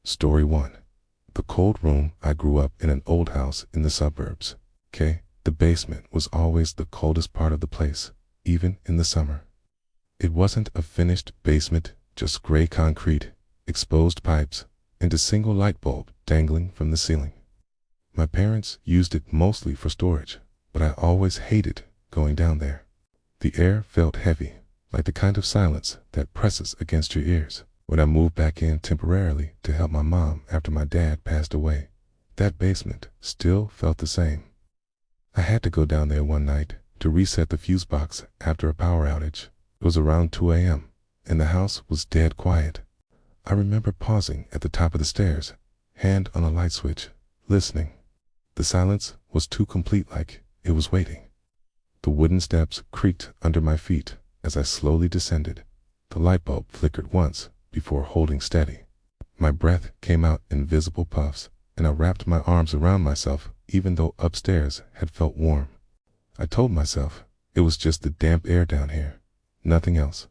Story 1. The cold room. I grew up in an old house in the suburbs. The basement was always the coldest part of the place, even in the summer. It wasn't a finished basement, just gray concrete, exposed pipes, and a single light bulb dangling from the ceiling. My parents used it mostly for storage, but I always hated going down there. The air felt heavy, like the kind of silence that presses against your ears. When I moved back in temporarily to help my mom after my dad passed away, that basement still felt the same. I had to go down there one night to reset the fuse box after a power outage. It was around 2 a.m., and the house was dead quiet. I remember pausing at the top of the stairs, hand on a light switch, listening. The silence was too complete, like it was waiting. The wooden steps creaked under my feet as I slowly descended. The light bulb flickered once before holding steady. My breath came out in visible puffs, and I wrapped my arms around myself even though upstairs had felt warm. I told myself it was just the damp air down here, nothing else.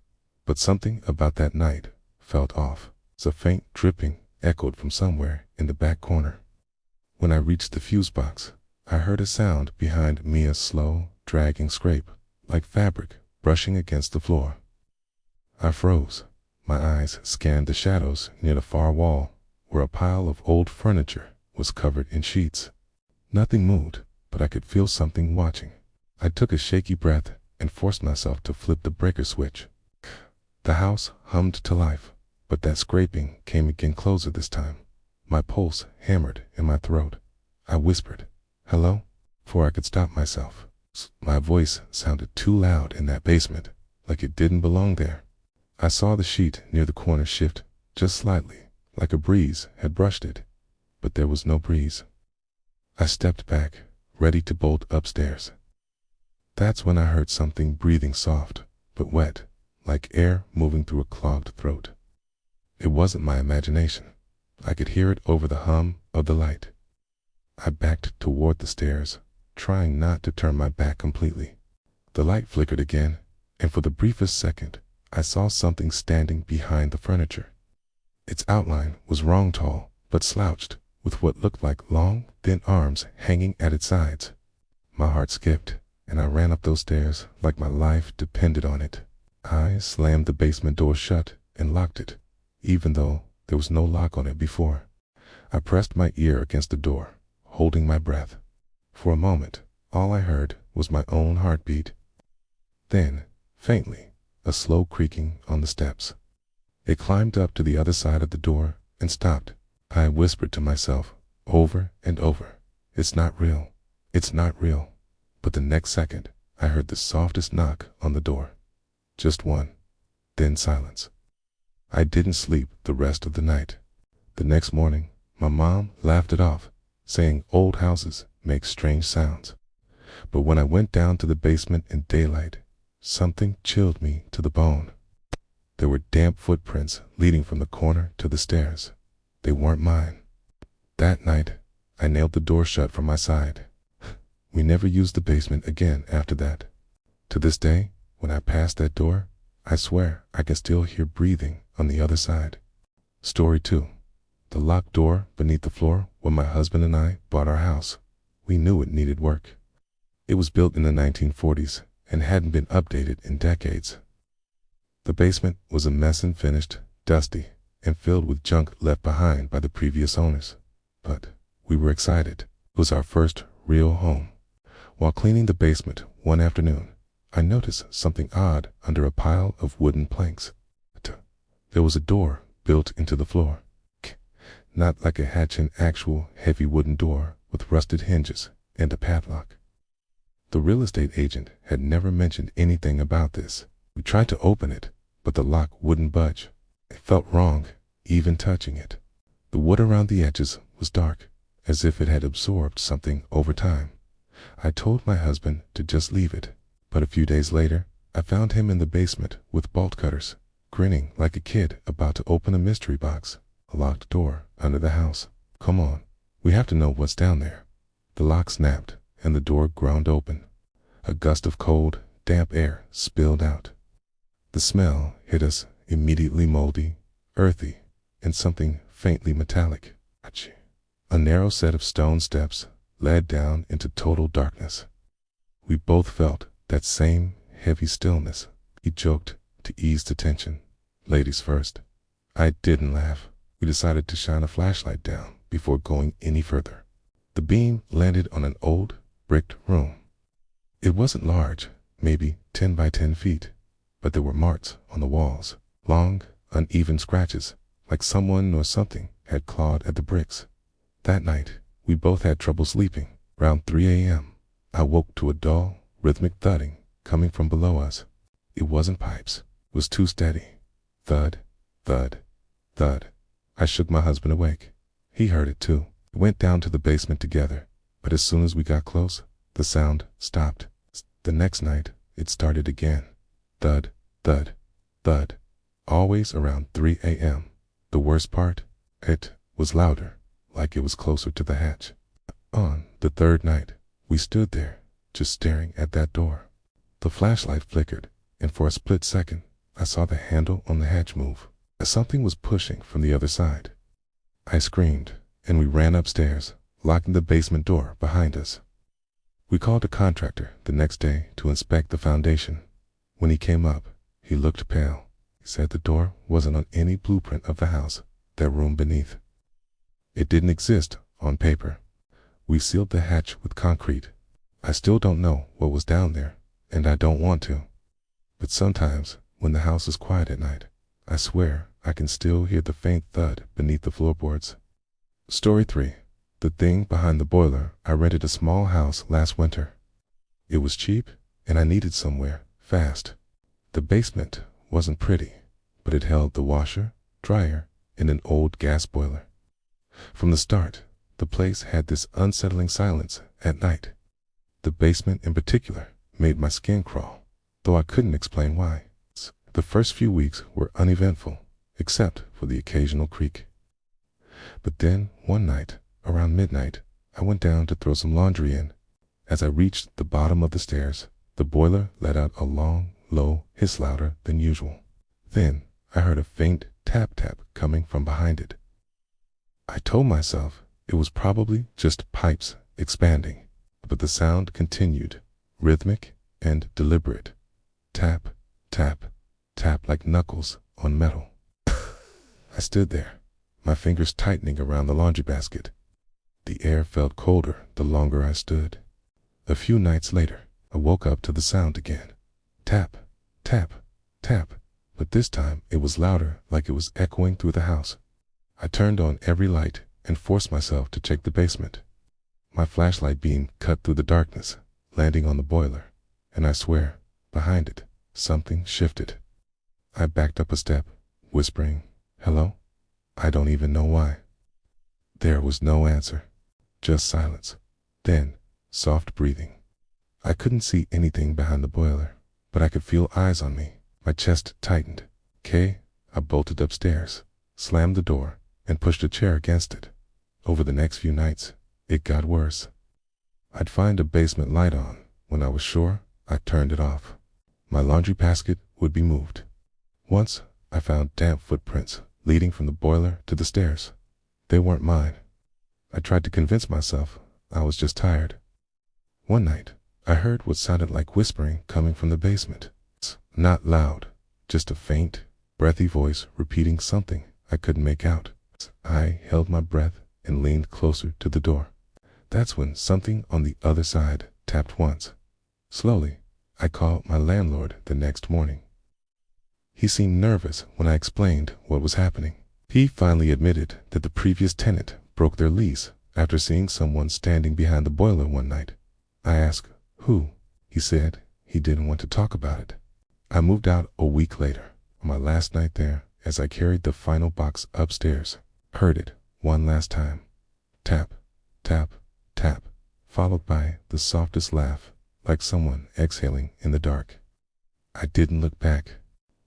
But something about that night felt off. A faint dripping echoed from somewhere in the back corner. When I reached the fuse box, I heard a sound behind me, a slow, dragging scrape, like fabric brushing against the floor. I froze. My eyes scanned the shadows near the far wall, where a pile of old furniture was covered in sheets. Nothing moved, but I could feel something watching. I took a shaky breath and forced myself to flip the breaker switch. The house hummed to life, but that scraping came again, closer this time. My pulse hammered in my throat. I whispered, "Hello?" before I could stop myself. My voice sounded too loud in that basement, like it didn't belong there. I saw the sheet near the corner shift just slightly, like a breeze had brushed it, but there was no breeze. I stepped back, ready to bolt upstairs. That's when I heard something breathing soft, but wet, like air moving through a clogged throat. It wasn't my imagination. I could hear it over the hum of the light. I backed toward the stairs, trying not to turn my back completely. The light flickered again, and for the briefest second, I saw something standing behind the furniture. Its outline was wrong, tall, but slouched, with what looked like long, thin arms hanging at its sides. My heart skipped, and I ran up those stairs like my life depended on it. I slammed the basement door shut and locked it, even though there was no lock on it before. I pressed my ear against the door, holding my breath. For a moment, all I heard was my own heartbeat. Then, faintly, a slow creaking on the steps. It climbed up to the other side of the door and stopped. I whispered to myself over and over, "It's not real. It's not real." But the next second, I heard the softest knock on the door. Just one, then silence. I didn't sleep the rest of the night. The next morning, my mom laughed it off, saying old houses make strange sounds. But when I went down to the basement in daylight, something chilled me to the bone. There were damp footprints leading from the corner to the stairs. They weren't mine. That night, I nailed the door shut from my side. We never used the basement again after that. To this day, when I pass that door, I swear I can still hear breathing on the other side. Story 2. The locked door beneath the floor. When my husband and I bought our house, we knew it needed work. It was built in the 1940s and hadn't been updated in decades. The basement was a mess, unfinished, dusty, and filled with junk left behind by the previous owners. But we were excited. It was our first real home. While cleaning the basement one afternoon, I noticed something odd under a pile of wooden planks. There was a door built into the floor. Not like a hatch, an actual heavy wooden door with rusted hinges and a padlock. The real estate agent had never mentioned anything about this. We tried to open it, but the lock wouldn't budge. It felt wrong, even touching it. The wood around the edges was dark, as if it had absorbed something over time. I told my husband to just leave it, but a few days later, I found him in the basement with bolt cutters, grinning like a kid about to open a mystery box. A locked door under the house. "Come on, we have to know what's down there." The lock snapped, and the door ground open. A gust of cold, damp air spilled out. The smell hit us immediately, moldy, earthy, and something faintly metallic. A narrow set of stone steps led down into total darkness. We both felt that same heavy stillness. He joked to ease the tension. Ladies first. I didn't laugh. We decided to shine a flashlight down before going any further. The beam landed on an old, bricked room. It wasn't large, maybe 10 by 10 feet, but there were marks on the walls, long, uneven scratches, like someone or something had clawed at the bricks. That night, we both had trouble sleeping. Around 3 a.m., I woke to a dull, rhythmic thudding coming from below us. It wasn't pipes. It was too steady. Thud, thud, thud. I shook my husband awake. He heard it too. We went down to the basement together, but as soon as we got close, the sound stopped. The next night, it started again. Thud, thud, thud. Always around 3 a.m. The worst part? It was louder, like it was closer to the hatch. On the third night, we stood there, just staring at that door. The flashlight flickered, and for a split second, I saw the handle on the hatch move, as something was pushing from the other side. I screamed, and we ran upstairs, locking the basement door behind us. We called a contractor the next day to inspect the foundation. When he came up, he looked pale. He said the door wasn't on any blueprint of the house, that room beneath. It didn't exist on paper. We sealed the hatch with concrete. I still don't know what was down there, and I don't want to. But sometimes, when the house is quiet at night, I swear I can still hear the faint thud beneath the floorboards. Story 3. The thing behind the boiler. I rented a small house last winter. It was cheap, and I needed somewhere fast. The basement wasn't pretty, but it held the washer, dryer, and an old gas boiler. From the start, the place had this unsettling silence at night. The basement in particular made my skin crawl, though I couldn't explain why. The first few weeks were uneventful, except for the occasional creak. But then, one night, around midnight, I went down to throw some laundry in. As I reached the bottom of the stairs, the boiler let out a long, low hiss louder than usual. Then, I heard a faint tap-tap coming from behind it. I told myself it was probably just pipes expanding, but the sound continued, rhythmic and deliberate. Tap, tap, tap like knuckles on metal. I stood there, my fingers tightening around the laundry basket. The air felt colder the longer I stood. A few nights later, I woke up to the sound again. Tap, tap, tap, but this time it was louder, like it was echoing through the house. I turned on every light and forced myself to check the basement. My flashlight beam cut through the darkness, landing on the boiler, and I swear, behind it, something shifted. I backed up a step, whispering, "Hello?" I don't even know why. There was no answer, just silence. Then, soft breathing. I couldn't see anything behind the boiler, but I could feel eyes on me. My chest tightened. I bolted upstairs, slammed the door, and pushed a chair against it. Over the next few nights, it got worse. I'd find a basement light on. When I was sure, I turned it off. My laundry basket would be moved. Once, I found damp footprints leading from the boiler to the stairs. They weren't mine. I tried to convince myself I was just tired. One night, I heard what sounded like whispering coming from the basement. Not loud, just a faint, breathy voice repeating something I couldn't make out. I held my breath and leaned closer to the door. That's when something on the other side tapped once. Slowly, I called my landlord the next morning. He seemed nervous when I explained what was happening. He finally admitted that the previous tenant broke their lease after seeing someone standing behind the boiler one night. I asked, "Who?" He said he didn't want to talk about it. I moved out a week later. On my last night there, as I carried the final box upstairs, heard it one last time. Tap, tap, tap, followed by the softest laugh, like someone exhaling in the dark. I didn't look back.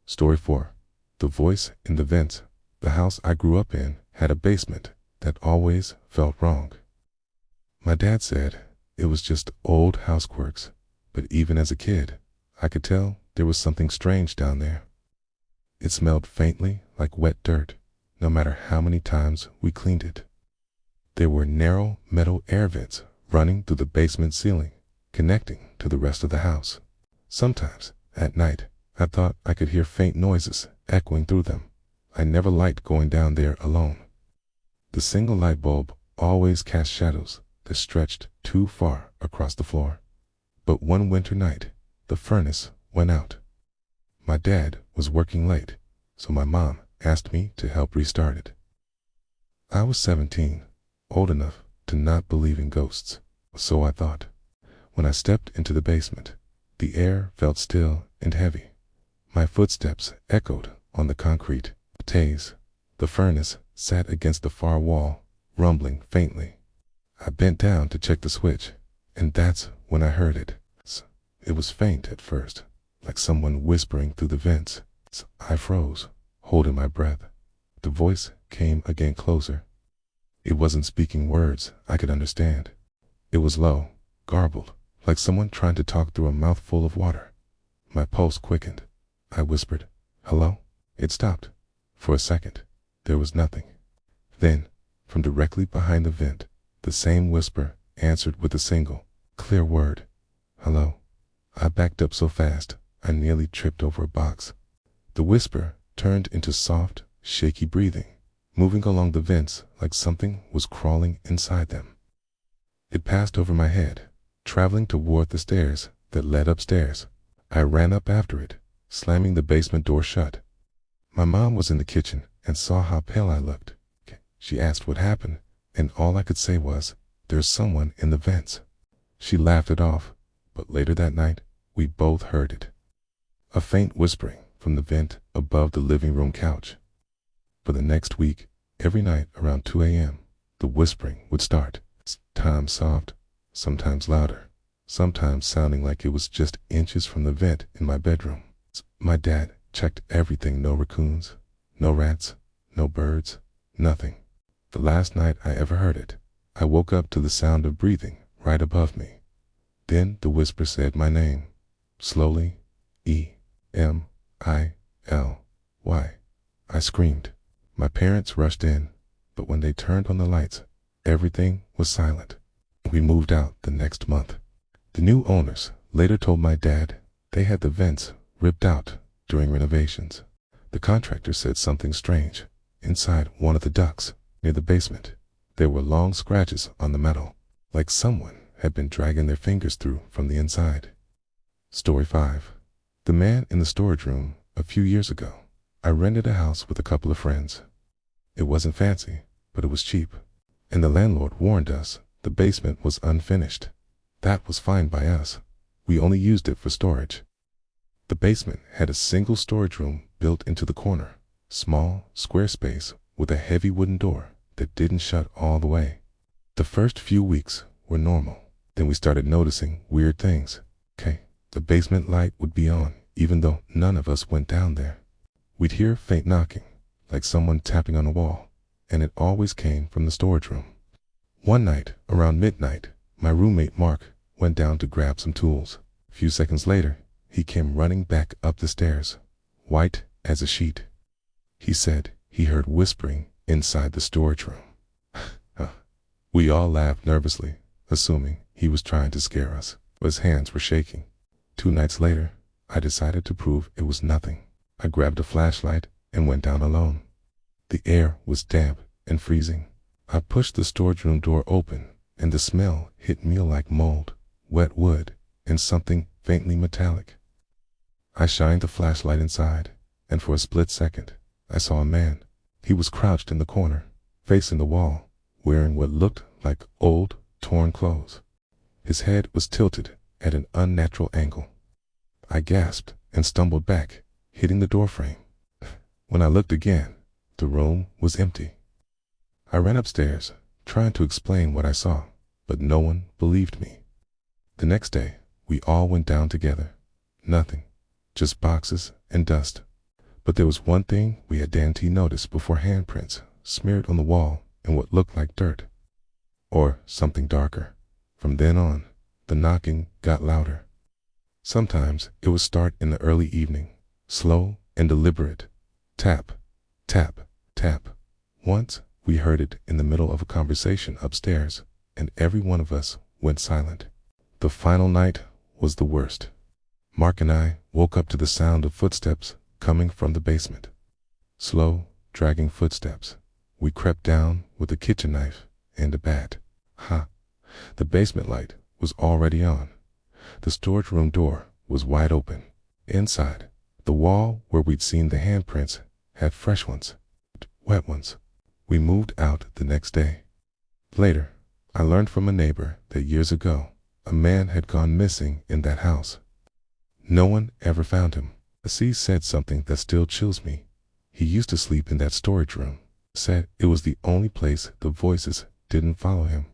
Story 4. The voice in the vents. The house I grew up in had a basement that always felt wrong. My dad said it was just old house quirks, but even as a kid, I could tell there was something strange down there. It smelled faintly like wet dirt, no matter how many times we cleaned it. There were narrow metal air vents running through the basement ceiling, connecting to the rest of the house. Sometimes, at night, I thought I could hear faint noises echoing through them. I never liked going down there alone. The single light bulb always cast shadows that stretched too far across the floor. But one winter night, the furnace went out. My dad was working late, so my mom asked me to help restart it. I was 17, old enough to not believe in ghosts, so I thought. When I stepped into the basement, the air felt still and heavy. My footsteps echoed on the concrete. The furnace sat against the far wall, rumbling faintly. I bent down to check the switch, and that's when I heard it. It was faint at first, like someone whispering through the vents. I froze, holding my breath. The voice came again closer. It wasn't speaking words I could understand. It was low, garbled, like someone trying to talk through a mouthful of water. My pulse quickened. I whispered, "Hello?" It stopped. For a second, there was nothing. Then, from directly behind the vent, the same whisper answered with a single, clear word, "Hello." I backed up so fast, I nearly tripped over a box. The whisper turned into soft, shaky breathing, moving along the vents like something was crawling inside them. It passed over my head, traveling toward the stairs that led upstairs. I ran up after it, slamming the basement door shut. My mom was in the kitchen and saw how pale I looked. She asked what happened, and all I could say was, "There's someone in the vents." She laughed it off, but later that night, we both heard it. A faint whispering from the vent above the living room couch. For the next week, every night around 2 a.m., the whispering would start, sometimes soft, sometimes louder, sometimes sounding like it was just inches from the vent in my bedroom. My dad checked everything: no raccoons, no rats, no birds, nothing. The last night I ever heard it, I woke up to the sound of breathing right above me. Then the whisper said my name, slowly, Emily. I screamed. My parents rushed in, but when they turned on the lights, everything was silent. We moved out the next month. The new owners later told my dad they had the vents ripped out during renovations. The contractor said something strange. Inside one of the ducts, near the basement, there were long scratches on the metal, like someone had been dragging their fingers through from the inside. Story 5. The man in the storage room. A few years ago, I rented a house with a couple of friends. It wasn't fancy, but it was cheap, and the landlord warned us the basement was unfinished. That was fine by us. We only used it for storage. The basement had a single storage room built into the corner, small, square space with a heavy wooden door that didn't shut all the way. The first few weeks were normal. Then we started noticing weird things. The basement light would be on, even though none of us went down there. We'd hear faint knocking, like someone tapping on a wall, and it always came from the storage room. One night, around midnight, my roommate Mark went down to grab some tools. A few seconds later, he came running back up the stairs, white as a sheet. He said he heard whispering inside the storage room. We all laughed nervously, assuming he was trying to scare us, but his hands were shaking. 2 nights later, I decided to prove it was nothing. I grabbed a flashlight and went down alone. The air was damp and freezing. I pushed the storage room door open, and the smell hit me like mold, wet wood, and something faintly metallic. I shined the flashlight inside, and for a split second, I saw a man. He was crouched in the corner, facing the wall, wearing what looked like old, torn clothes. His head was tilted at an unnatural angle. I gasped and stumbled back, hitting the doorframe. When I looked again, the room was empty. I ran upstairs, trying to explain what I saw, but no one believed me. The next day, we all went down together. Nothing, just boxes and dust. But there was one thing we had Dante notice before: handprints smeared on the wall and what looked like dirt, or something darker. From then on, the knocking got louder. Sometimes it would start in the early evening, slow and deliberate. Tap, tap, tap. Once, we heard it in the middle of a conversation upstairs, and every one of us went silent. The final night was the worst. Mark and I woke up to the sound of footsteps coming from the basement. Slow, dragging footsteps. We crept down with a kitchen knife and a bat. The basement light was already on. The storage room door was wide open. Inside, the wall where we'd seen the handprints had fresh ones, wet ones. We moved out the next day. Later, I learned from a neighbor that years ago, a man had gone missing in that house. No one ever found him. C said something that still chills me. He used to sleep in that storage room. Said it was the only place the voices didn't follow him.